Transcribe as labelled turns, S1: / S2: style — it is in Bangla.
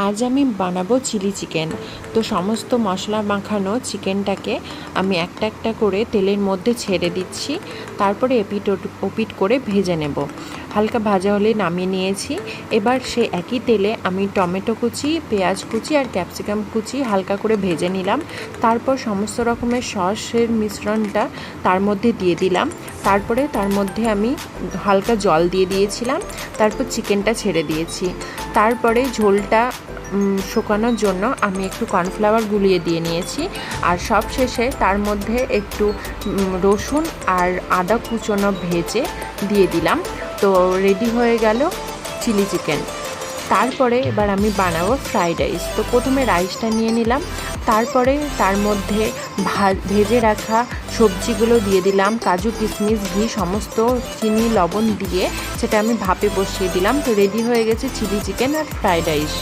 S1: আজ আমি বানাবো চিলি চিকেন। তো সমস্ত মশলা মাখানো চিকেনটাকে আমি একটা একটা করে তেলের মধ্যে ছেড়ে দিচ্ছি, তারপরে এপিট ওপিট করে ভেজে নেব। হালকা ভাজা হলে নামিয়ে নিয়েছি। এবার সে একই তেলে আমি টমেটো কুচি, পেঁয়াজ কুচি আর ক্যাপসিকাম কুচি হালকা করে ভেজে নিলাম। তারপর সমস্ত রকমের সসের মিশ্রণটা তার মধ্যে দিয়ে দিলাম। তারপরে তার মধ্যে আমি হালকা জল দিয়ে দিয়েছিলাম। তারপর চিকেনটা ছেড়ে দিয়েছি। তারপরে ঝোলটা শুকানোর জন্য আমি একটু কর্নফ্লাওয়ার গুলিয়ে দিয়ে নিয়েছি। আর সব শেষে তার মধ্যে একটু রসুন আর আদা কুচনো ভেজে দিয়ে দিলাম। তো রেডি হয়ে গেল চিলি চিকেন। তারপরে এবার আমি বানাবো ফ্রাইড রাইস। তো প্রথমে রাইসটা নিয়ে নিলাম, তারপরে তার মধ্যে ভেজে রাখা সবজিগুলো দিয়ে দিলাম, কাজু কিশমিশ ঘি সমস্ত, চিনি লবণ দিয়ে সেটা আমি ভাপে বসিয়ে দিলাম। তো রেডি হয়ে গেছে চিলি চিকেন আর ফ্রাইড রাইস।